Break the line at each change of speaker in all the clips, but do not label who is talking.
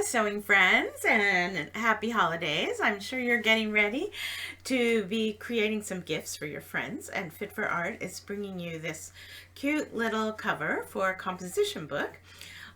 Hi, sewing friends, and happy holidays. I'm sure you're getting ready to be creating some gifts for your friends, and Fit for Art is bringing you this cute little cover for a composition book.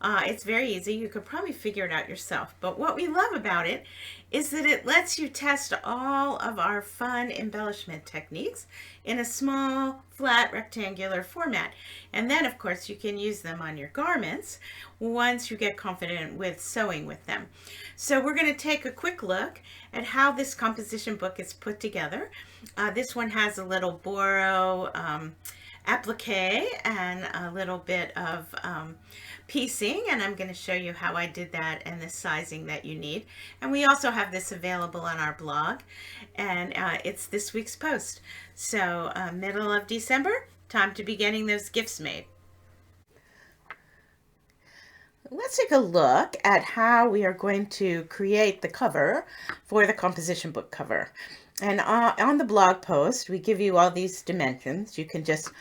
It's very easy. You could probably figure it out yourself. But what we love about it is that it lets you test all of our fun embellishment techniques in a small, flat, rectangular format. And then, of course, you can use them on your garments once you get confident with sewing with them. So we're going to take a quick look at how this composition book is put together. This one has a little borrow applique and a little bit of piecing, and I'm going to show you how I did that and the sizing that you need. And we also have this available on our blog, and it's this week's post. So middle of December, time to be getting those gifts made. Let's take a look at how we are going to create the cover for the composition book cover. And on the blog post, we give you all these dimensions. You can just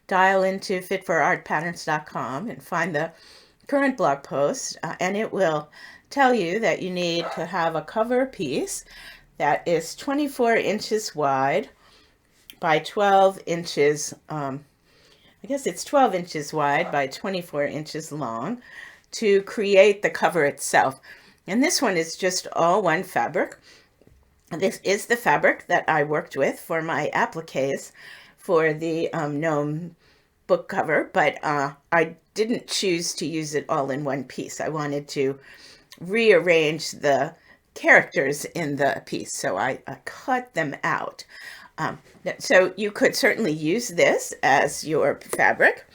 dial into fitforartpatterns.com and find the current blog post, and it will tell you that you need to have a cover piece that is 24 inches wide by 12 inches, I guess it's 12 inches wide by 24 inches long to create the cover itself. And this one is just all one fabric. This is the fabric that I worked with for my appliques for the gnome book cover, but I didn't choose to use it all in one piece. I wanted to rearrange the characters in the piece, so I cut them out. So you could certainly use this as your fabric.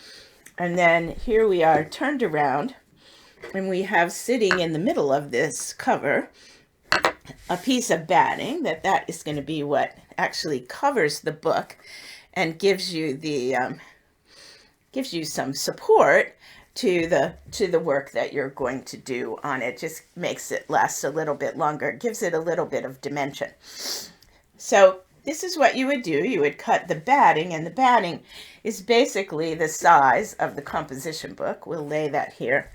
And then here we are turned around, and we have sitting in the middle of this cover a piece of batting that is going to be what actually covers the book and gives you the gives you some support to the work that you're going to do on it. Just makes it last a little bit longer, gives it a little bit of dimension. So this is what you would do. You would cut the batting, and the batting is basically the size of the composition book. We'll lay that here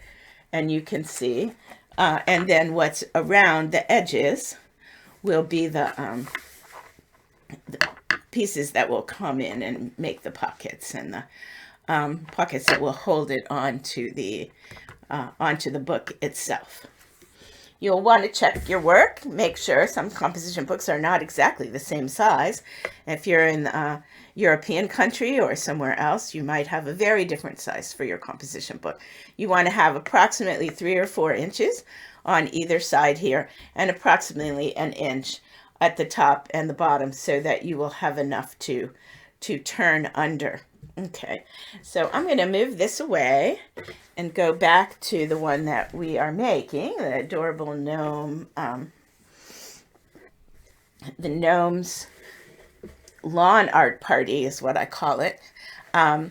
and you can see. And then what's around the edges will be the pieces that will come in and make the pockets, and the pockets that will hold it onto the book itself. You'll want to check your work, make sure. Some composition books are not exactly the same size. If you're in a European country or somewhere else, you might have a very different size for your composition book. You want to have approximately 3 or 4 inches on either side here, and approximately an inch at the top and the bottom, so that you will have enough to turn under. Okay, so I'm going to move this away and go back to the one that we are making, the adorable gnome, the gnome's lawn art party is what I call it. I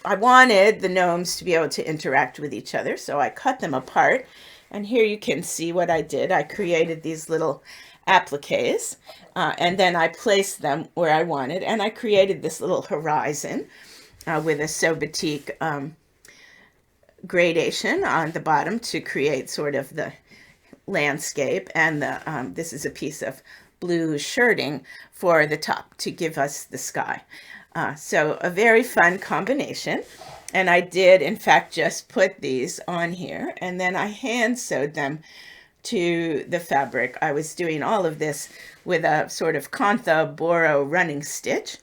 wanted the gnomes to be able to interact with each other, so I cut them apart. And here you can see what I did. I created these little appliques, and then I placed them where I wanted, and I created this little horizon with a So Batik gradation on the bottom to create sort of the landscape, and this is a piece of blue shirting for the top to give us the sky. So a very fun combination. And I did, in fact, just put these on here, and then I hand sewed them to the fabric. I was doing all of this with a sort of Kantha Boro running stitch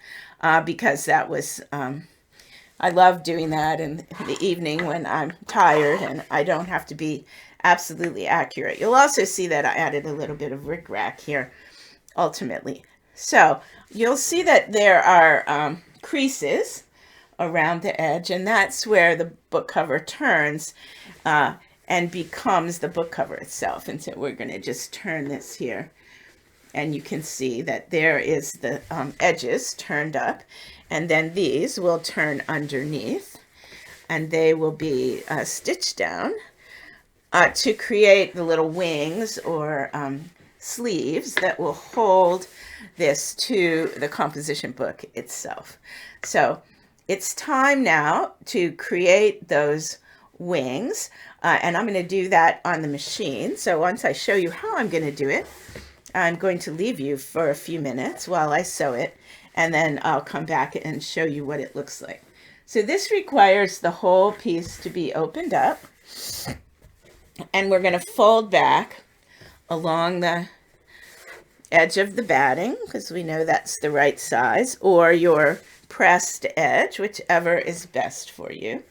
because that was, I love doing that in the evening when I'm tired and I don't have to be absolutely accurate. You'll also see that I added a little bit of rickrack here ultimately. So you'll see that there are creases around the edge, and that's where the book cover turns and becomes the book cover itself. And so we're going to just turn this here, and you can see that there is the edges turned up, and then these will turn underneath, and they will be stitched down to create the little wings or sleeves that will hold this to the composition book itself. So it's time now to create those wings, and I'm going to do that on the machine. So once I show you how I'm going to do it, I'm going to leave you for a few minutes while I sew it, and then I'll come back and show you what it looks like. So this requires the whole piece to be opened up, and we're going to fold back along the edge of the batting, because we know that's the right size, or your pressed edge, whichever is best for you.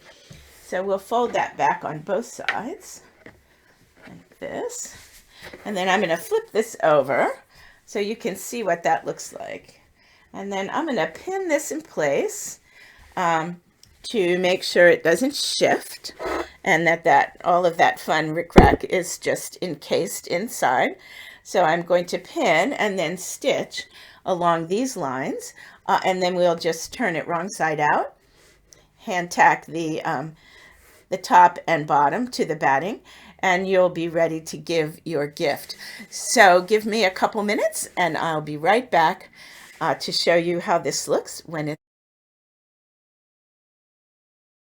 So we'll fold that back on both sides like this. And then I'm going to flip this over so you can see what that looks like. And then I'm going to pin this in place to make sure it doesn't shift, and that all of that fun rickrack is just encased inside. So I'm going to pin and then stitch along these lines, and then we'll just turn it wrong side out, hand tack the top and bottom to the batting, and you'll be ready to give your gift. So give me a couple minutes and I'll be right back to show you how this looks when it's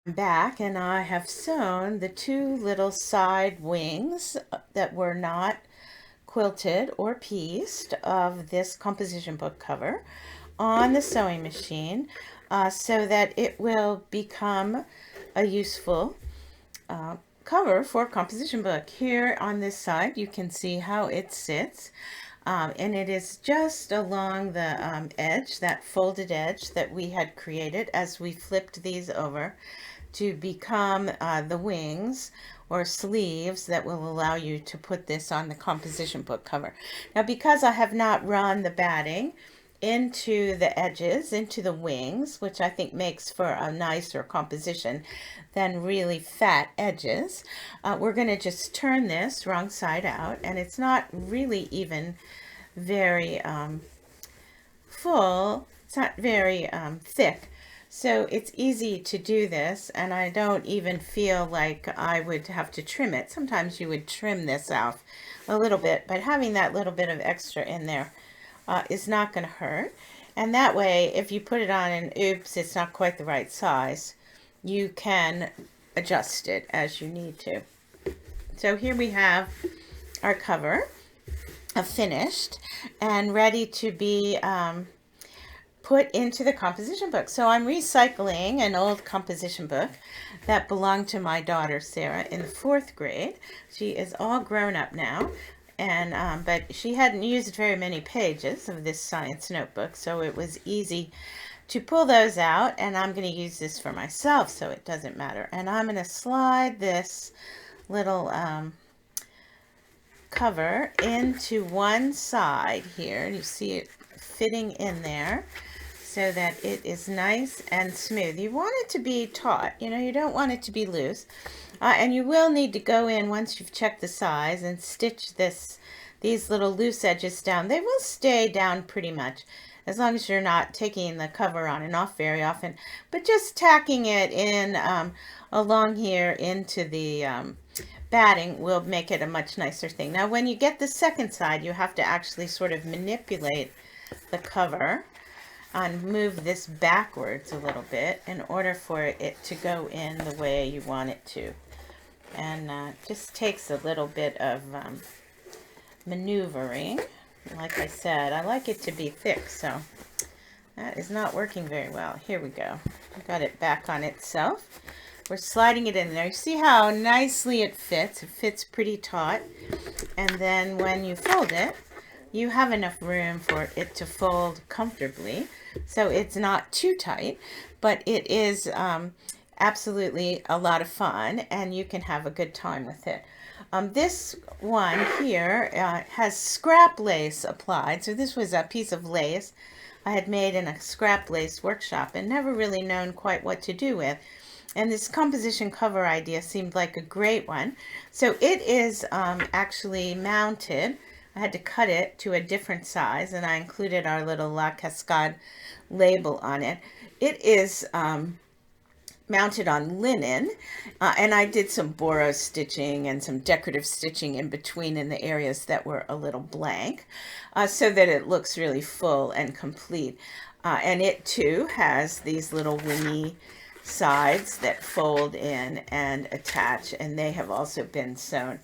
back. And I have sewn the two little side wings that were not quilted or pieced of this composition book cover on the sewing machine so that it will become a useful cover for a composition book. Here on this side you can see how it sits, and it is just along the edge, that folded edge that we had created as we flipped these over to become the wings or sleeves that will allow you to put this on the composition book cover. Now, because I have not run the batting into the edges, into the wings, which I think makes for a nicer composition than really fat edges, we're going to just turn this wrong side out, and it's not really even very full, it's not very thick, so it's easy to do this, and I don't even feel like I would have to trim it. Sometimes you would trim this out a little bit, but having that little bit of extra in there is not going to hurt. And that way, if you put it on and oops, it's not quite the right size, you can adjust it as you need to. So here we have our cover finished and ready to be put into the composition book. So I'm recycling an old composition book that belonged to my daughter Sarah in the 4th grade. She is all grown up now, and but she hadn't used very many pages of this science notebook, so it was easy to pull those out, and I'm going to use this for myself, so it doesn't matter. And I'm going to slide this little cover into one side here, and you see it fitting in there so that it is nice and smooth. You want it to be taut, you know, you don't want it to be loose. And you will need to go in once you've checked the size and stitch these little loose edges down. They will stay down pretty much as long as you're not taking the cover on and off very often, but just tacking it in along here into the batting will make it a much nicer thing. Now when you get the second side, you have to actually sort of manipulate the cover and move this backwards a little bit in order for it to go in the way you want it to. And just takes a little bit of maneuvering. Like I said, I like it to be thick, so that is not working very well. Here we go. I got it back on itself. We're sliding it in there. You see how nicely it fits? It fits pretty taut. And then when you fold it, you have enough room for it to fold comfortably. So it's not too tight, but it is absolutely a lot of fun, and you can have a good time with it. This one here has scrap lace applied. So this was a piece of lace I had made in a scrap lace workshop and never really known quite what to do with. And this composition cover idea seemed like a great one. So it is actually mounted. I had to cut it to a different size, and I included our little La Cascade label on it. It is mounted on linen, and I did some borrow stitching and some decorative stitching in between in the areas that were a little blank, so that it looks really full and complete. And it too has these little wingy sides that fold in and attach, and they have also been sewn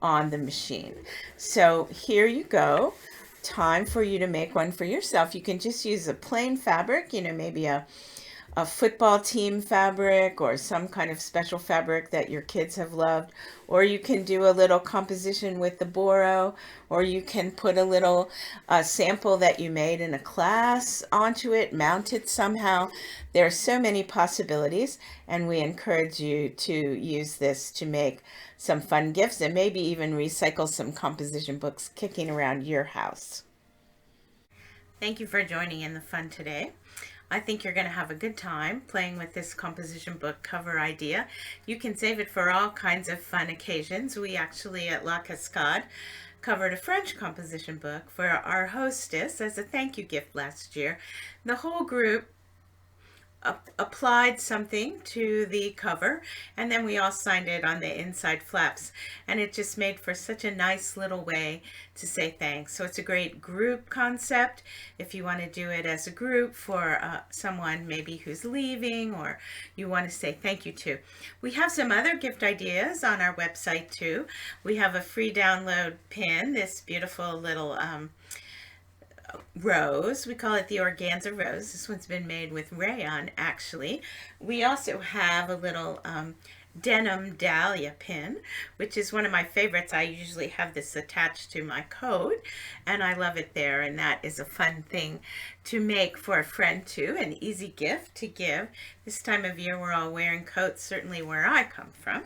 on the machine. So here you go. Time for you to make one for yourself. You can just use a plain fabric, maybe a football team fabric or some kind of special fabric that your kids have loved, or you can do a little composition with the boro, or you can put a little sample that you made in a class onto it, mount it somehow. There are so many possibilities, and we encourage you to use this to make some fun gifts and maybe even recycle some composition books kicking around your house. Thank you for joining in the fun today. I think you're going to have a good time playing with this composition book cover idea. You can save it for all kinds of fun occasions. We actually at La Cascade covered a French composition book for our hostess as a thank you gift last year. The whole group applied something to the cover, and then we all signed it on the inside flaps, and it just made for such a nice little way to say thanks. So it's a great group concept if you want to do it as a group for someone maybe who's leaving or you want to say thank you to. We have some other gift ideas on our website too. We have a free download pin, this beautiful little rose. We call it the organza rose. This one's been made with rayon, actually. We also have a little denim dahlia pin, which is one of my favorites. I usually have this attached to my coat, and I love it there, and that is a fun thing to make for a friend too, an easy gift to give. This time of year we're all wearing coats, certainly where I come from.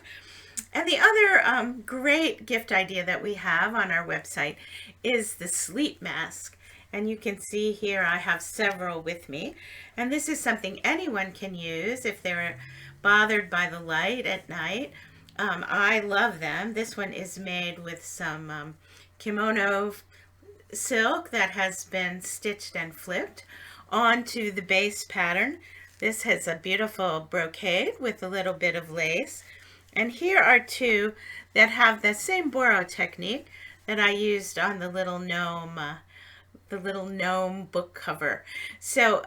And the other great gift idea that we have on our website is the sleep mask. And you can see here I have several with me. And this is something anyone can use if they're bothered by the light at night. I love them. This one is made with some kimono silk that has been stitched and flipped onto the base pattern. This has a beautiful brocade with a little bit of lace. And here are two that have the same boro technique that I used on the little gnome book cover. So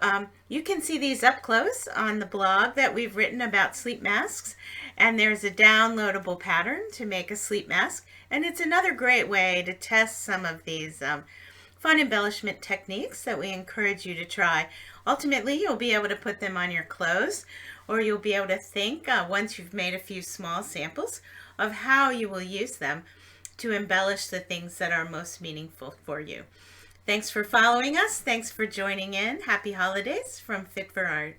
you can see these up close on the blog that we've written about sleep masks, and there's a downloadable pattern to make a sleep mask, and it's another great way to test some of these fun embellishment techniques that we encourage you to try. Ultimately, you'll be able to put them on your clothes, or you'll be able to think once you've made a few small samples of how you will use them to embellish the things that are most meaningful for you. Thanks for following us. Thanks for joining in. Happy holidays from Fit for Art.